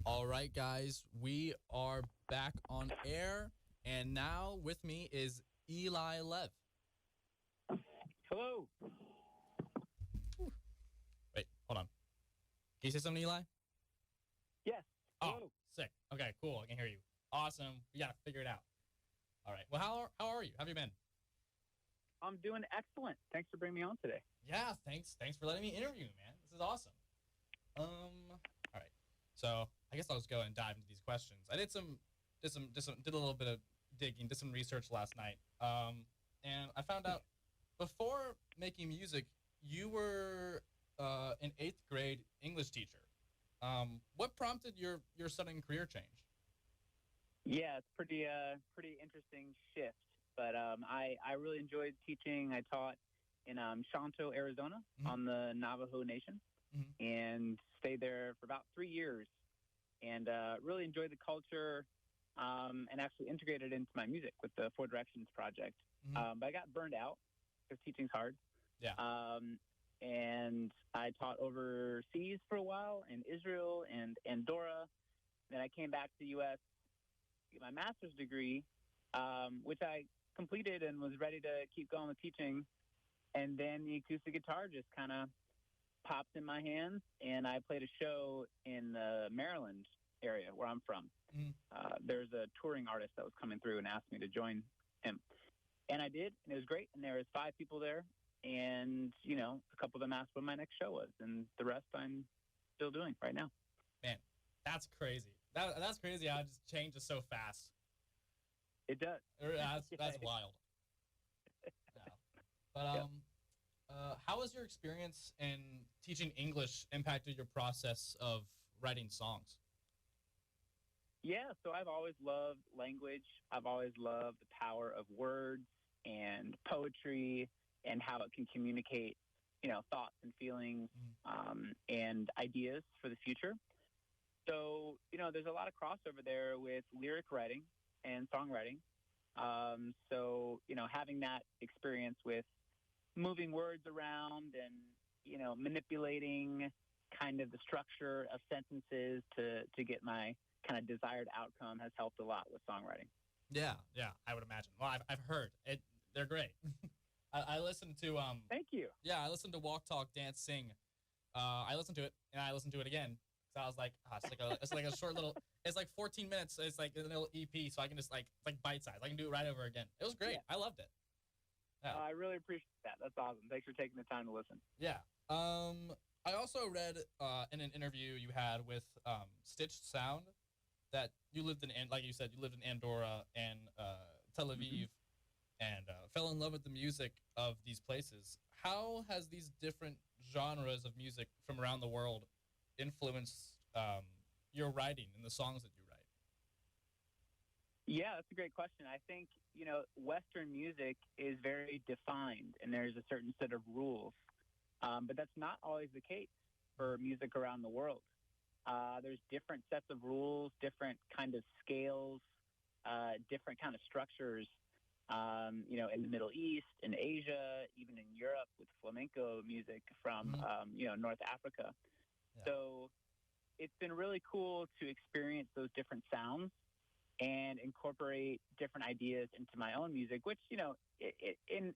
All right, guys, we are back on air, and now with me is Eli Lev. Hello. Wait, hold on. Can you say something, Eli? Yes. Hello. Oh, sick. Okay, cool. I can hear you. Awesome. We got to figure it out. All right. Well, how are you? How have you been? I'm doing excellent. Thanks for bringing me on today. Yeah, thanks. Thanks for letting me interview you, man. This is awesome. All right. So I guess I'll just go and dive into these questions. I did a little bit of digging, did some research last night, and I found out before making music, you were an 8th grade English teacher. What prompted your sudden career change? Yeah, it's pretty interesting shift. But I really enjoyed teaching. I taught in Shanto, Arizona, on the Navajo Nation, and stayed there for about 3 years, and really enjoyed the culture, and actually integrated it into my music with the Four Directions project. But I got burned out because teaching's hard. Yeah. And I taught overseas for a while in Israel and Andorra. Then I came back to the U.S. to get my master's degree, which I completed and was ready to keep going with teaching. And then the acoustic guitar just kind of popped in my hands, and I played a show in the Maryland area where I'm from. There's a touring artist that was coming through and asked me to join him. And I did, and it was great. And there was 5 people there. And, you know, a couple of them asked what my next show was. And the rest I'm still doing right now. Man, that's crazy. That's crazy how it just changes so fast. It does. That's wild. Yeah. But how has your experience in teaching English impacted your process of writing songs? Yeah, so I've always loved language. I've always loved the power of words and poetry and how it can communicate, you know, thoughts and feelings and ideas for the future. So, you know, there's a lot of crossover there with lyric writing and songwriting. So, you know, having that experience with moving words around and, you know, manipulating kind of the structure of sentences to get my kind of desired outcome has helped a lot with songwriting. Yeah, I would imagine. Well, I've heard it. They're great. I listened to Thank you. Yeah, I listened to Walk, Talk, Dance, Sing. I listened to it and I listened to it again. So I was like, it's like a short little. It's like 14 minutes. It's like a little EP, so I can just it's like bite size. I can do it right over again. It was great. Yeah. I loved it. Yeah. I really appreciate that. That's awesome. Thanks for taking the time to listen. Yeah. I also read in an interview you had with Stitched Sound that you lived in, like you said, you lived in Andorra and Tel Aviv, and fell in love with the music of these places. How has these different genres of music from around the world influenced your writing and the songs that you write? Yeah, that's a great question. I think, you know, Western music is very defined, and there's a certain set of rules. But that's not always the case for music around the world. There's different sets of rules, different kind of scales, different kind of structures, you know, in the Middle East, in Asia, even in Europe with flamenco music from, you know, North Africa. Yeah. So it's been really cool to experience those different sounds and incorporate different ideas into my own music, which, you know, in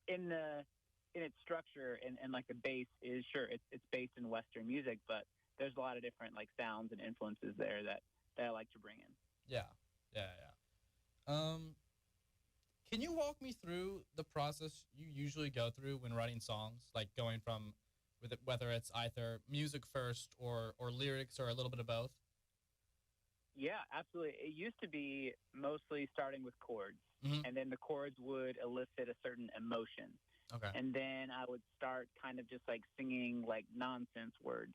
its structure and like the base is it's based in Western music, but there's a lot of different like sounds and influences there that I like to bring in. Yeah. Can you walk me through the process you usually go through when writing songs, like going from whether it's either music first or lyrics or a little bit of both? Yeah, absolutely. It used to be mostly starting with chords, and then the chords would elicit a certain emotion. Okay. And then I would start kind of just like singing like nonsense words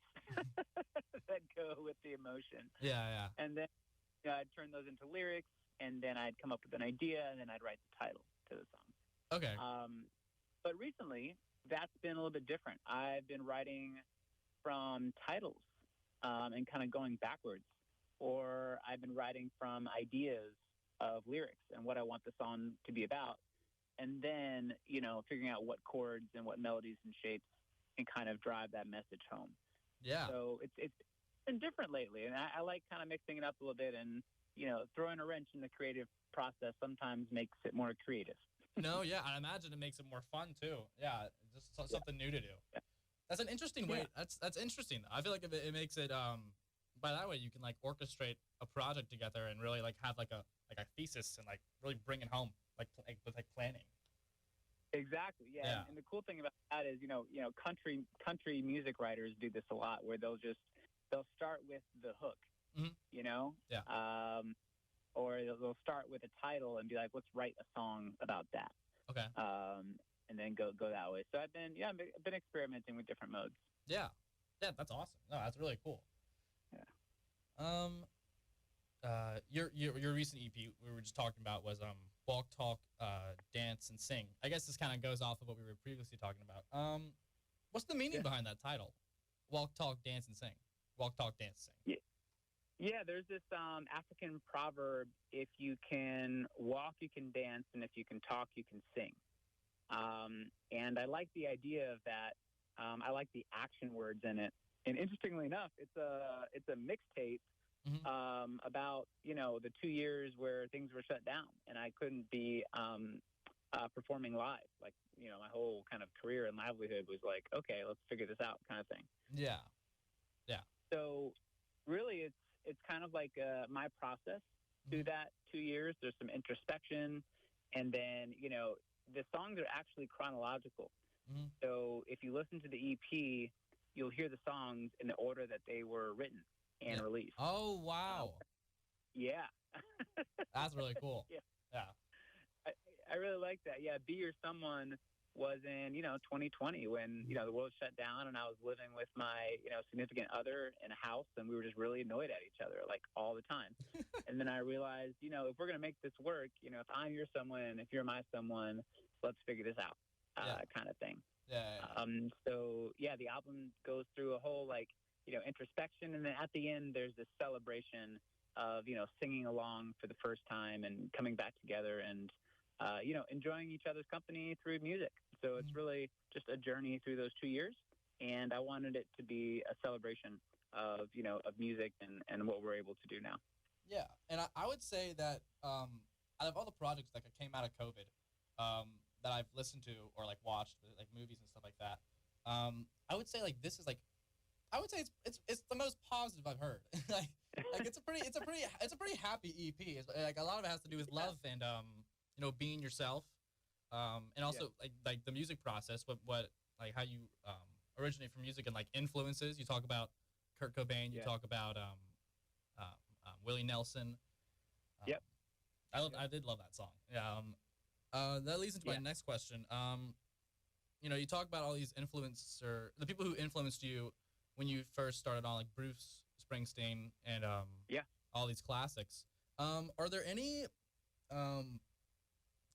that go with the emotion. Yeah. And then I'd turn those into lyrics, and then I'd come up with an idea, and then I'd write the title to the song. Okay. But recently, that's been a little bit different. I've been writing from titles and kind of going backwards. Or I've been writing from ideas of lyrics and what I want the song to be about. And then, you know, figuring out what chords and what melodies and shapes can kind of drive that message home. Yeah. So been different lately, and I like kind of mixing it up a little bit, and throwing a wrench in the creative process sometimes makes it more creative. No, yeah, I imagine it makes it more fun too. Yeah, just something new to do. Yeah. That's an interesting way. That's interesting. I feel like it makes it by that way you can like orchestrate a project together and really like have like a thesis and like really bring it home with planning. Exactly. Yeah. And the cool thing about that is, country music writers do this a lot, where they'll start with the hook, Mhm. Yeah. Or they'll start with a title and be like, let's write a song about that. Okay. And then go that way. So I've been experimenting with different modes. Yeah. Yeah, that's awesome. No, that's really cool. Yeah. Your recent EP we were just talking about was Walk, Talk, Dance, and Sing. I guess this kind of goes off of what we were previously talking about. What's the meaning behind that title? Walk, Talk, Dance, and Sing. Walk, Talk, Dance, Sing. Yeah, there's this African proverb: if you can walk, you can dance, and if you can talk, you can sing. And I like the idea of that. I like the action words in it. And interestingly enough, it's a mixtape about the 2 years where things were shut down and I couldn't be performing live. Like my whole kind of career and livelihood was like, okay, let's figure this out, kind of thing. Yeah, yeah. So really, it's kind of like my process through that 2 years. There's some introspection, and then the songs are actually chronological. Mm-hmm. So if you listen to the EP, you'll hear the songs in the order that they were written and released. Oh, wow. Yeah. That's really cool. Yeah. I really like that. Yeah, Be Your Someone was in, 2020 when, the world shut down and I was living with my, significant other in a house, and we were just really annoyed at each other, like, all the time. And then I realized, if we're going to make this work, if I'm your someone, if you're my someone, let's figure this out, kind of thing. Yeah. So, the album goes through a whole, introspection, and then at the end, there's this celebration of, singing along for the first time and coming back together and, enjoying each other's company through music. So it's really just a journey through those 2 years, and I wanted it to be a celebration of, of music and what we're able to do now. Yeah, and I would say that out of all the projects that came out of COVID that I've listened to or like watched, like movies and stuff like that, I would say like this is like, I would say it's the most positive I've heard. like it's a pretty happy EP. It's, like a lot of it has to do with love and being yourself, and also like the music process. What like how you originate from music and like influences. You talk about Kurt Cobain. You talk about Willie Nelson. I did love that song. Yeah. That leads into my next question. You talk about all these the people who influenced you when you first started on, like Bruce Springsteen and all these classics. Are there any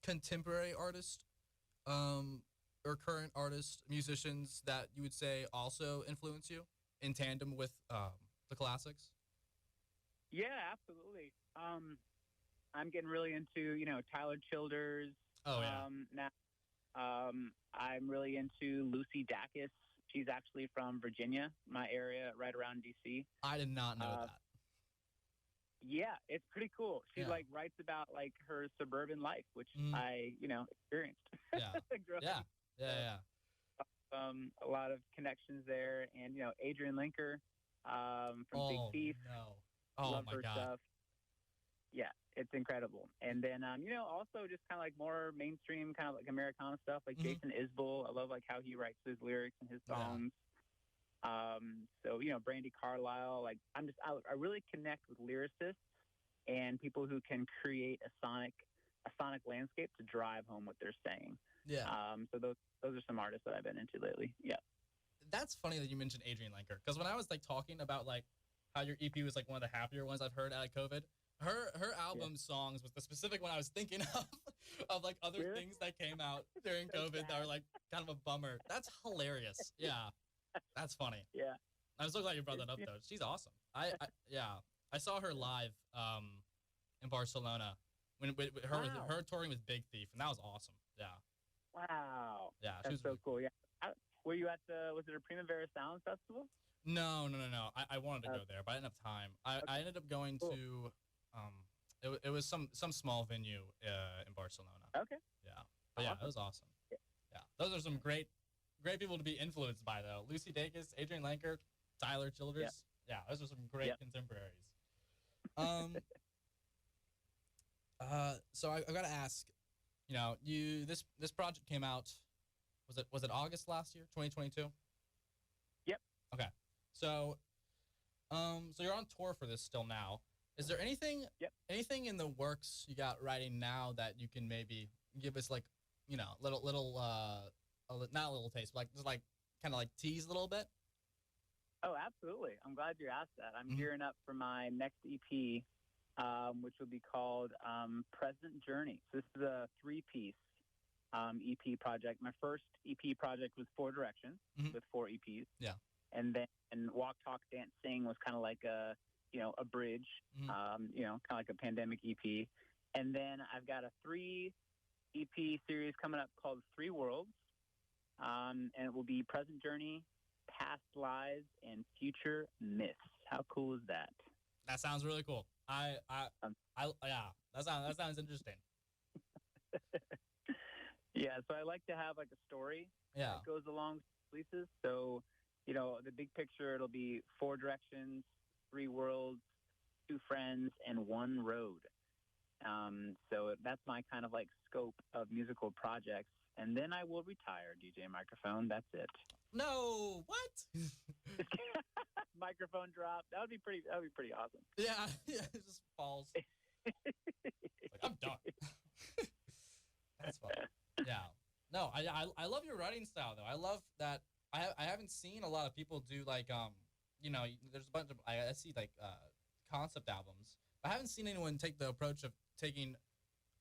contemporary artists or current artists, musicians that you would say also influence you in tandem with the classics? Yeah, absolutely. I'm getting really into, Tyler Childers. Oh, yeah. Now, I'm really into Lucy Dacus. She's actually from Virginia, my area, right around D.C. I did not know that. Yeah, it's pretty cool. She writes about like her suburban life, which I, experienced. Yeah. Yeah. A lot of connections there, and Adrian Linker from Big Thief. No. Love my her God. stuff. Yeah, it's incredible. And then also just kind of like more mainstream, kind of like Americana stuff, like Jason Isbell. I love like how he writes his lyrics and his songs. So Brandy Carlisle. Like I really connect with lyricists and people who can create a sonic landscape to drive home what they're saying. Yeah. So those are some artists that I've been into lately. Yeah. That's funny that you mentioned Adrian Linker, because when I was like talking about like how your EP was like one of the happier ones I've heard out of COVID, her album songs was the specific one I was thinking of like other things that came out during COVID that were like kind of a bummer. That's hilarious. Yeah. That's funny. Yeah. I'm so glad you brought that up though. She's awesome. I saw her live in Barcelona with her touring with Big Thief, and that was awesome. Yeah. Wow. Yeah, that's so cool. Yeah. Were you at was it a Primavera Sound Festival? No. I wanted to go there, but I didn't have time. I Okay, ended up going cool. to it was some small venue in Barcelona. Okay, Yeah, but yeah, it awesome. was awesome. Yeah. Yeah, those are some great people to be influenced by though. Lucy Dacus, Adrian Lankert, Tyler Yeah. Childers. Yeah, those are some great Yep. contemporaries. Um, so I got to ask, you know, this project came out. Was it August last year, 2022? Yep. Okay, so so you're on tour for this still now. Is there anything Yep. anything in the works you got writing now that you can maybe give us like, you know, little not a little taste, but like just like kind of like tease a little bit? Oh, absolutely. I'm glad you asked that. I'm Mhm. gearing up for my next EP, which will be called Present Journey. So this is a three-piece EP project. My first EP project was Four Directions Mhm. with four EPs. Yeah. And then Walk, Talk, Dance, Sing was kind of like a bridge, Mhm. kind of like a pandemic EP. And then I've got a three EP series coming up called Three Worlds. And it will be Present Journey, Past Lives, and Future Myths. How cool is that? That sounds really cool. Um, Yeah, that sounds interesting. Yeah, so I like to have like a story Yeah. that goes along with releases. So, the big picture, it'll be four directions, three worlds, two friends, and one road. So that's my kind of like scope of musical projects. And then I will retire, DJ Microphone. That's it. No, what? Microphone drop. That would be pretty awesome. Yeah, it just falls. Like, I'm done. That's fun. Yeah. No, I love your writing style though. I love that. I haven't seen a lot of people do like there's a bunch of I see like concept albums. I haven't seen anyone take the approach of taking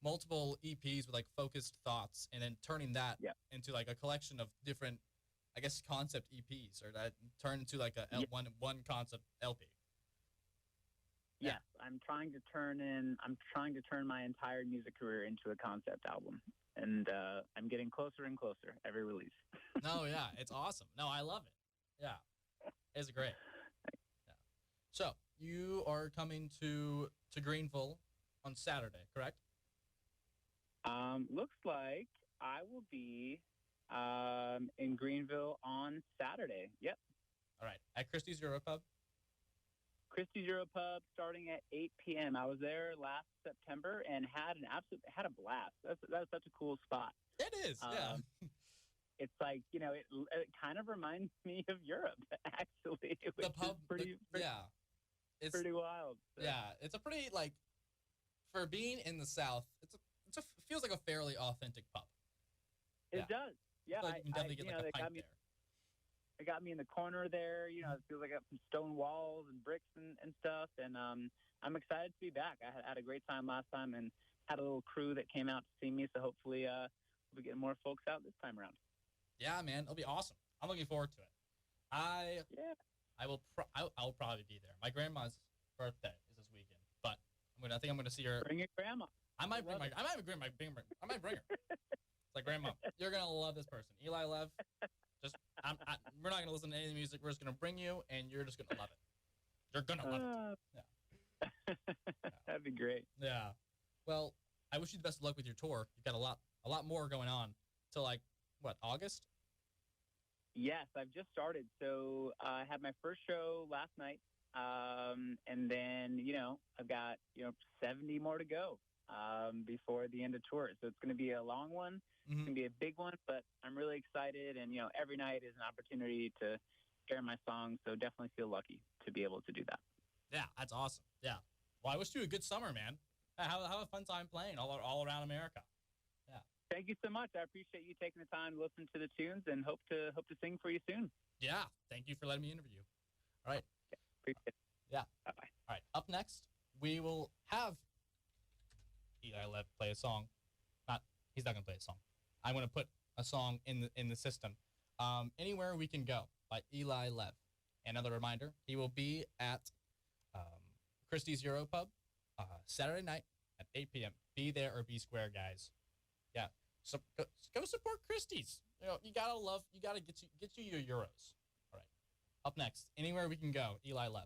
multiple EPs with like focused thoughts and then turning that Yeah. into like a collection of different, I guess, concept EPs, or that turn into like a Yeah. one concept LP. Yes, I'm trying to turn my entire music career into a concept album, and I'm getting closer and closer every release. No, yeah, it's awesome. No, I love it. Yeah, it's great. Yeah. So you are coming to Greenville on Saturday, correct? Looks like I will be in Greenville on Saturday. Yep. All right, at Christie's Europub. Christie's Euro Pub starting at 8 p.m. I was there last September and had a blast. That's such a cool spot. It is, yeah. It's like it kind of reminds me of Europe actually, which The pub, is pretty yeah, it's pretty wild. So. yeah, it's a pretty like for being in the South. Feels like a fairly authentic pub. It does. Yeah, I feel like you can definitely get like a pint there. They got me in the corner there. It feels like I got some stone walls and bricks and stuff. And I'm excited to be back. I had a great time last time and had a little crew that came out to see me. So hopefully we'll be getting more folks out this time around. Yeah, man, it'll be awesome. I'm looking forward to it. I will probably be there. My grandma's birthday is this weekend, but I think I'm gonna see her. Bring your grandma. I might bring her. It's like, Grandma, you're gonna love this person, Eli Lev. We're not gonna listen to any of the music. We're just gonna bring you, and you're just gonna love it. You're gonna love it. Yeah. That'd be great. Yeah. Well, I wish you the best of luck with your tour. You've got a lot more going on till like what, August? Yes, I've just started. So I had my first show last night, and then I've got 70 more to go before the end of tour. So it's going to be a long one. Mm-hmm. It's going to be a big one, but I'm really excited. And every night is an opportunity to share my songs. So definitely feel lucky to be able to do that. Yeah, that's awesome. Yeah. Well, I wish you a good summer, man. Have a fun time playing all around America. Yeah. Thank you so much. I appreciate you taking the time to listen to the tunes, and hope to sing for you soon. Yeah. Thank you for letting me interview you. All right. Okay. Appreciate it. Yeah. Bye-bye. All right. Up next, we will have Eli Lev play a song. He's not gonna play a song. I'm gonna put a song in the system. Anywhere We Can Go by Eli Lev. Another reminder, he will be at Christie's Europub Saturday night at 8 p.m. Be there or be square, guys. Yeah. So go support Christie's. You gotta get you your euros. All right. Up next, anywhere we can go, Eli Lev.